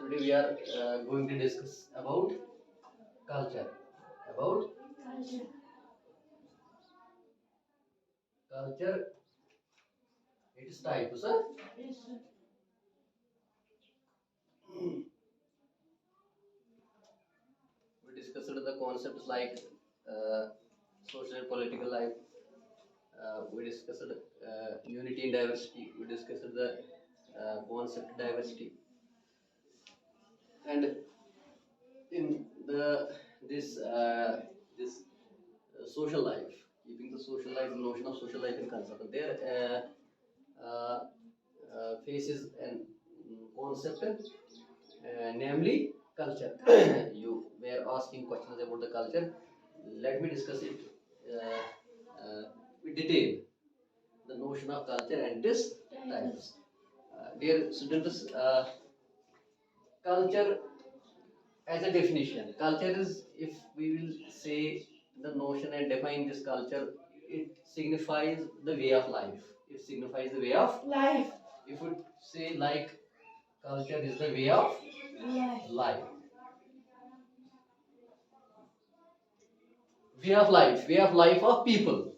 Today we are going to discuss about culture. About culture, it is types. We discussed the concepts like social and political life. We discussed unity and diversity. We discussed the concept diversity, and in this social life, keeping the social life, notion of social life in concept. There faces an concept, namely culture. You were asking questions about the culture. Let me discuss it with detail. The notion of culture and its types. Dear students, culture as a definition. Culture is, if we will say the notion and define this culture, it signifies the way of life. It signifies the way of life. If we say like culture is the way of life. Way of life of people.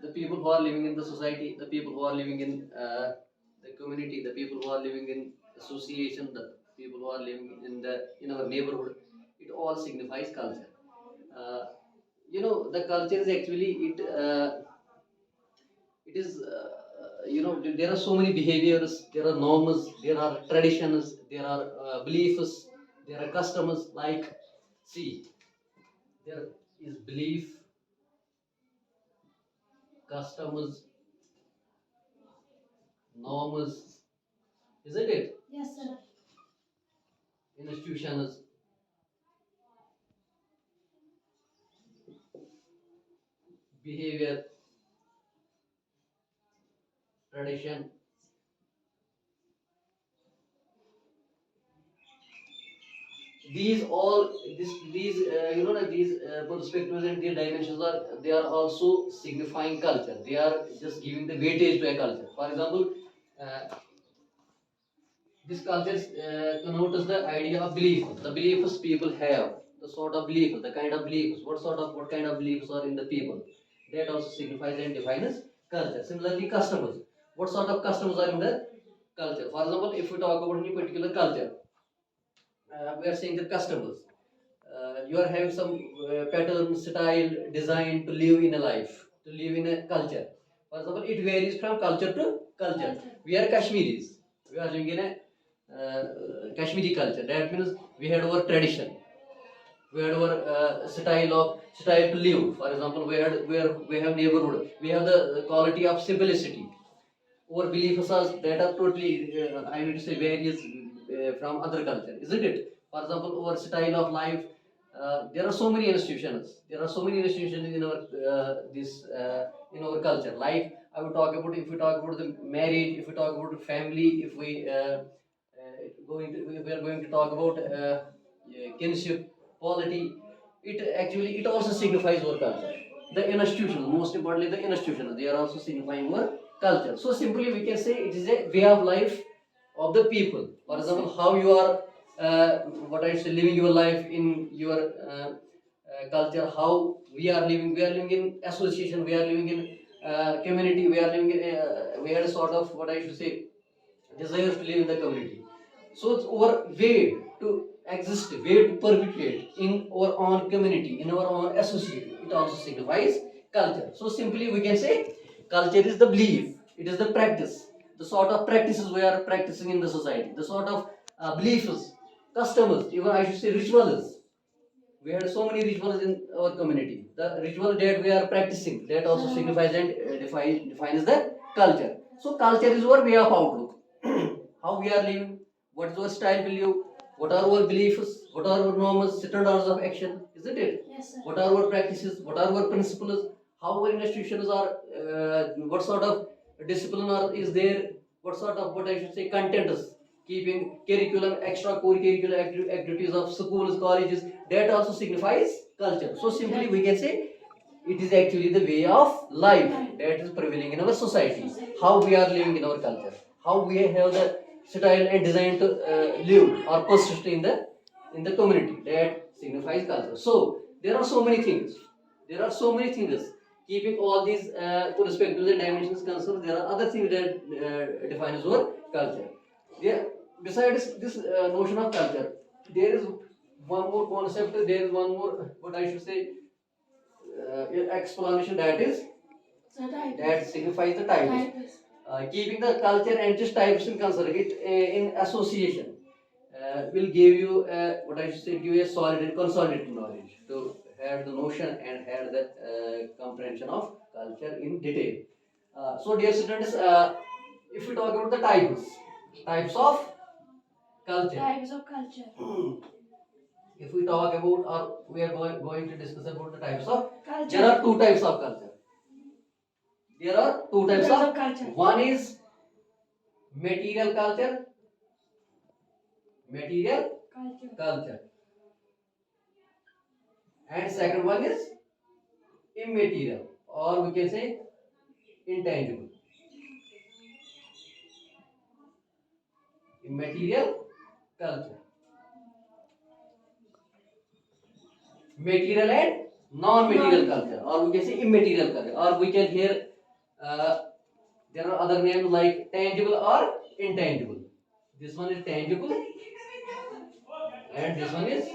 The people who are living in the society, the people who are living in the community, the people who are living in association, the people who are living in our neighborhood. It all signifies culture. Uh, the culture is actually it is there are so many behaviors, there are norms, there are traditions, there are beliefs, there are customs. Like, see, there is belief, customs, norms, isn't it? Yes, sir. Institutions, behavior, tradition. These all these these perspectives and their dimensions are, they are also signifying culture. They are just giving the weightage to a culture. For example, this culture connotes the idea of belief, the beliefs people have, the sort of belief, the kind of beliefs, what kind of beliefs are in the people. That also signifies and defines culture. Similarly, customs. What sort of customs are in the culture? For example, if we talk about any particular culture, we are saying the customs. You are having some pattern, style, design to live in a life, to live in a culture. For example, it varies from culture to culture. We are Kashmiris. We are living in a Kashmiri culture. That means we had our tradition. We had our style to live. For example, we have neighborhood. We have the quality of simplicity. Our beliefs are that are totally, I would say, varies from other culture, isn't it? For example, our style of life. There are so many institutions. There are so many institutions in our in our culture. Like, I would talk about, if we talk about the marriage, if we talk about the family, if we are going to talk about kinship, polity. It also signifies our culture. The institutions, most importantly, the institutions, they are also signifying our culture. So simply we can say it is a way of life of the people. For example, how you are, what I say, living your life in your culture. How we are living in association. We are living in community. We are living in we are sort of, what I should say, desires to live in the community. So it's our way to exist, way to perpetuate in our own community, in our own association. It also signifies culture. So simply we can say culture is the belief, it is the practice, the sort of practices we are practicing in the society, the sort of beliefs, customs, even I should say rituals. We had so many rituals in our community. The ritual that we are practicing, that also signifies and defines the culture. So culture is our way of outlook. How we are living, what is our style value, what are our beliefs, what are our norms, standards of action, isn't it? Yes, sir. What are our practices, what are our principles, how our institutions are, what sort of discipline is there, what sort of, what I should say, content is keeping curriculum, extracurricular activities of schools, colleges, that also signifies culture. So simply we can say it is actually the way of life that is prevailing in our society. How we are living in our culture, how we have the style and design to live or persist in the community. That signifies culture. So there are so many things. There are so many things. Keeping all these to respect to the dimensions concerned, there are other things that defines our culture. There, besides this notion of culture, there is one more concept. There is one more, what I should say, explanation, that is that signifies the types. Keeping the culture and just types in concern, it in association will give you what I should say, give you a solid and consolidated knowledge to have the notion and have the comprehension of culture in detail. So, dear students, if we talk about the types of culture. Types of culture. If we talk about, or we are going to discuss about the types of culture. There are two types of culture. There are two types of culture. One is material culture. Material culture. And second one is immaterial, or we can say intangible. Immaterial culture. Material and non-material culture, or we can say immaterial culture, or we can hear uh, there are other names like tangible or intangible. This one is tangible and this one is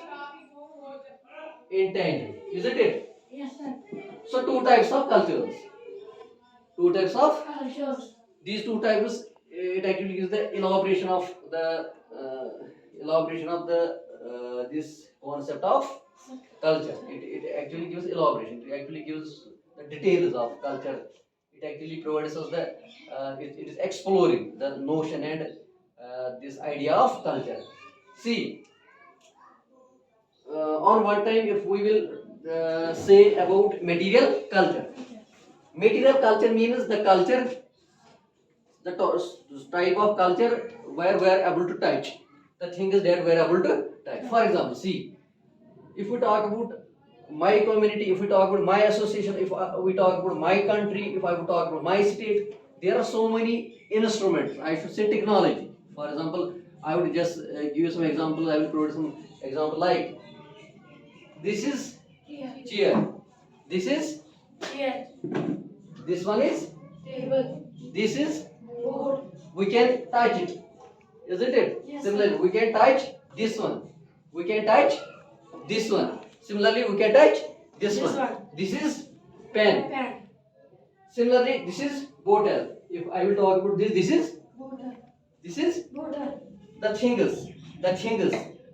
intangible, isn't it? Yes, sir. So two types of cultures. Two types of cultures. These two types, it actually gives the elaboration of the this concept of culture. It actually gives elaboration. It actually gives the details of culture. It actually provides us the it is exploring the notion and this idea of culture. See, on one time, if we will say about material culture. Material culture means the culture, type of culture where we are able to touch. The thing is that we are able to touch. For example, see, if we talk about my community, if we talk about my association, if we talk about my country, if I would talk about my state, there are so many instruments. I should say technology. For example, I would just give you some examples. I will provide some example like this is chair. This is chair. This one is table. This is board. We can touch it, isn't it? Yes, similarly, we can touch this one. We can touch this one. Similarly, we can touch this one. This is pen. Similarly, this is bottle. If I will talk about this, this is bottle. This is bottle. The thing is,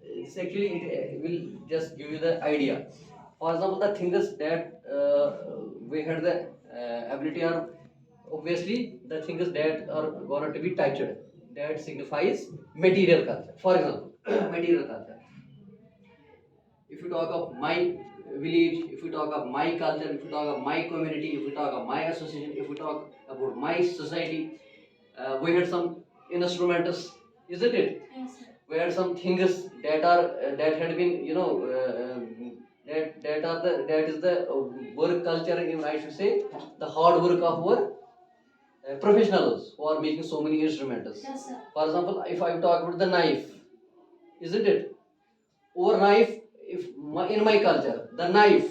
it's actually it will just give you the idea. For example, the thing is that we had the ability, or obviously the things that are going to be touched, that signifies material culture. For example, material culture. If you talk of my village, if you talk of my culture, if you talk of my community, if you talk of my association, if we talk about my society, we had some instrumentals, isn't it? Yes, sir. We had some things that are that had been, that is the work culture, in I should say the hard work of our professionals who are making so many instrumentals. Yes, sir. For example, if I talk about the knife, isn't it? Over knife, in my culture, the knife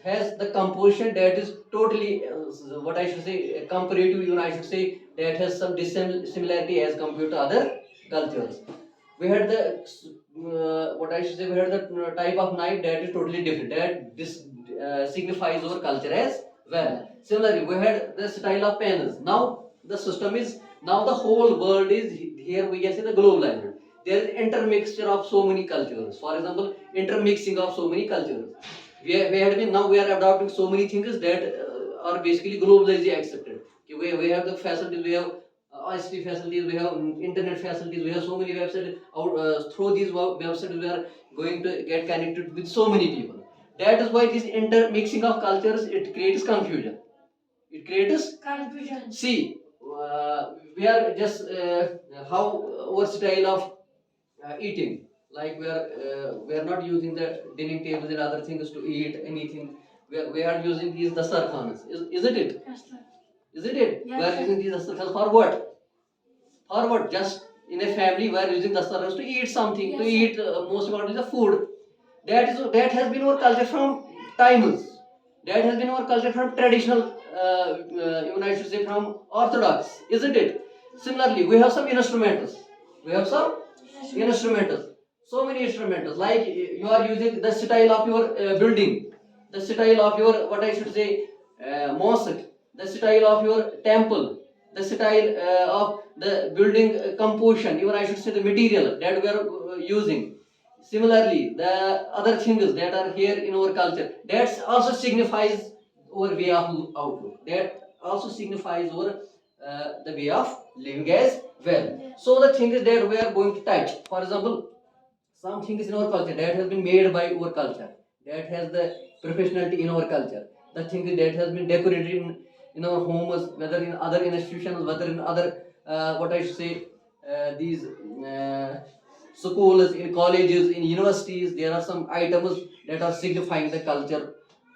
has the composition that is totally what I should say comparative. Even I should say that has some dissimilarity as compared to other cultures. We had the what I should say, we had the type of knife that is totally different. That this signifies our culture as well. Similarly, we had the style of pens. Now the system is, now the whole world is here. We can say the globalized. There is intermixture of so many cultures. For example, intermixing of so many cultures. We had been, now we are adopting so many things that are basically globally accepted. We have the facilities, we have ICT facilities, we have internet facilities, we have so many websites. Through these websites, we are going to get connected with so many people. That is why this intermixing of cultures, it creates confusion. It creates confusion. See, we are just how our style of eating. Like we are not using the dining tables and other things to eat anything. We are using these dastarkhans. Isn't it? Yes, sir. Isn't it? Yes, we are using these dastarkhans for what? forward. Just in a family, we are using dastaran to eat something, to Yes, eat most importantly the food. That has been our culture from times. That has been our culture from traditional, even I should say from orthodox, isn't it? Similarly, we have some instrumentals. We have some instrumentals. So many instrumentals. Like you are using the style of your building, the style of your what I should say mosque, the style of your temple, the style of the building composition. Even I should say the material that we are using. Similarly, the other things that are here in our culture, that also signifies our way of outlook. That also signifies our the way of living as well. So the thing is that we are going to touch. For example, some things in our culture that has been made by our culture, that has the professionality in our culture. The thing that has been decorated in our homes, whether in other institutions, whether in other what I should say these schools, in colleges, in universities, there are some items that are signifying the culture,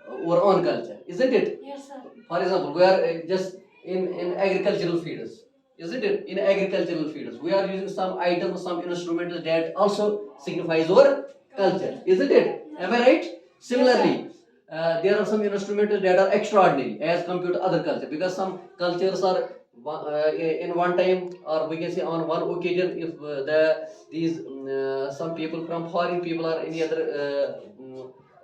our own culture, isn't it? Yes, sir. For example, we are just in agricultural fields, isn't it? In agricultural fields, we are using some items, some instruments that also signifies our culture, isn't it? Am I right? Similarly, there are some instruments that are extraordinary as compared to other culture, because some cultures are in one time, or we can say on one occasion, if these some people from foreign people or any other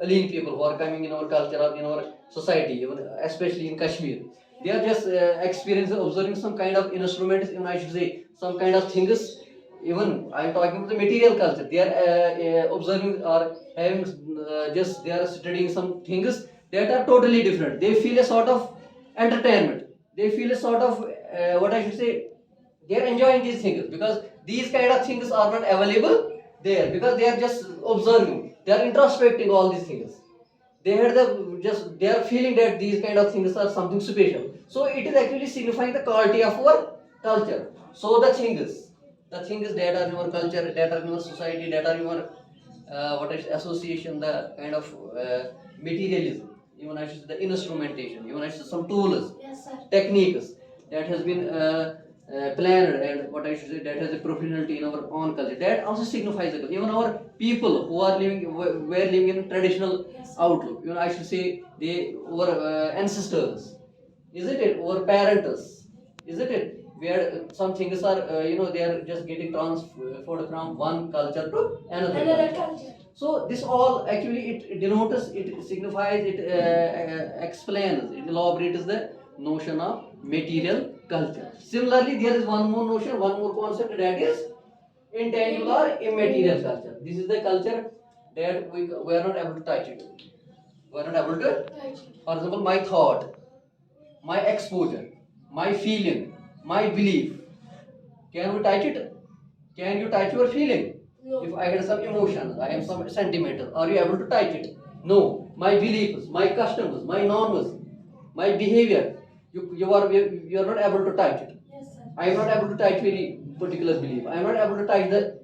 alien people who are coming in our culture or in our society, even especially in Kashmir, they are just experiencing, observing some kind of instruments, even I should say some kind of things. Even I am talking about the material culture. They are observing or having just they are studying some things that are totally different. They feel a sort of entertainment. They feel a sort of what I should say. They are enjoying these things because these kind of things are not available there, because they are just observing. They are introspecting all these things. They had the just they are feeling that these kind of things are something special. So it is actually signifying the quality of our culture. So the things that are in our culture, that are in our society, that are in our what is association, the kind of materialism, even I should say the instrumentation, even I should say some tools, Yes, sir. techniques that has been planned, and what I should say that has a proficiency in our own culture. That also signifies the culture. Even our people who are living were living in traditional Yes, sir. outlook. Even I should say they were ancestors, isn't it? Our parents, isn't it? Where some things are they are just getting transferred from one culture to another Another culture. culture. So this all actually it denotes, it signifies, it explains, it elaborates the notion of material culture. Similarly, there is one more notion, one more concept, that is intangible or immaterial culture. This is the culture that we are not able to touch it. We are not able to, for example, my thought, my exposure, my feeling, my belief. Can we touch it? Can you touch your feeling? No. If I had some emotions, I am some sentimental, are you able to touch it? No. My beliefs, my customs, my norms, my behavior, you are not able to touch it. Yes, sir. I am not able to touch any particular belief. I am not able to touch the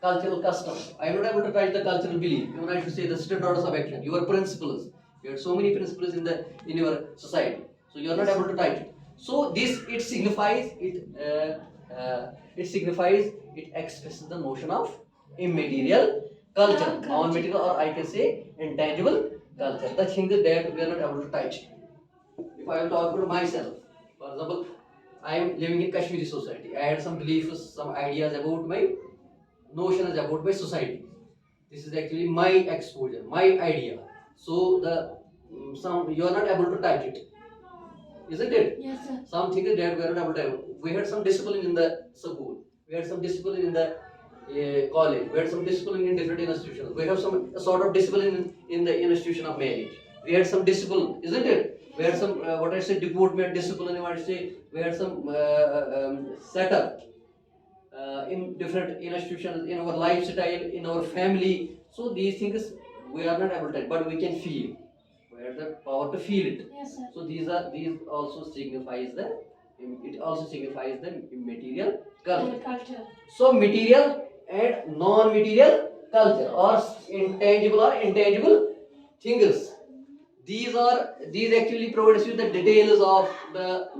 cultural customs. I am not able to touch the cultural belief. Even I should say the standards of action, your principles. You have so many principles in your society, so you are not able to touch it. So this it signifies it expresses the notion of immaterial culture, non-material, or I can say intangible culture. The thing is that we are not able to touch. If I will talk about myself, for example, I am living in Kashmiri society. I had some beliefs, some ideas about my notions about my society. This is actually my exposure, my idea. So the some you are not able to touch it, isn't it? Yes, sir. Some things that we are not able to. We had some discipline in the school. We had some discipline in the college. We had some discipline in different institutions. We have some sort of discipline in the institution of marriage. We had some discipline, isn't it? We had some what I say deportment discipline. What I say we had some setup in different institutions, in our lifestyle, in our family. So these things we are not able to, but we can feel. We have the power to feel it. Yes, sir. So these also signifies the it also signifies the material culture. Culture. So material and non-material culture, or intangible or intangible things. These actually provides you the details of the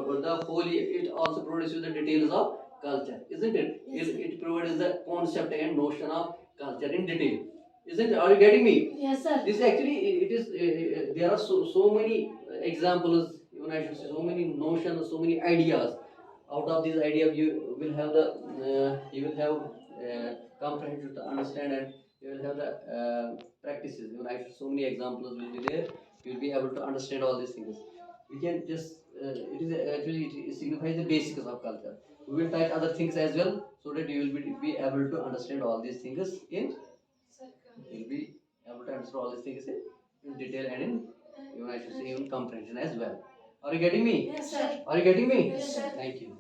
the whole, it also provides you the details of culture, isn't it? Yes, sir. It provides the concept and notion of culture in detail, isn't it? Are you getting me? Yes, sir. This actually, it is, there are so many examples, even I should say, so many notions, so many ideas. Out of these ideas, you will have the, you will have comprehension to understand, and you will have the practices. Even I should, so many examples will be there. You will be able to understand all these things. We can just, it is actually, it signifies the basics of culture. We will touch other things as well, so that you will be able to understand all these things in, you will be able to understand all these things in detail and in, even I should say, even comprehension as well. Are you getting me? Yes, sir. Are you getting me? Yes, sir. Thank you.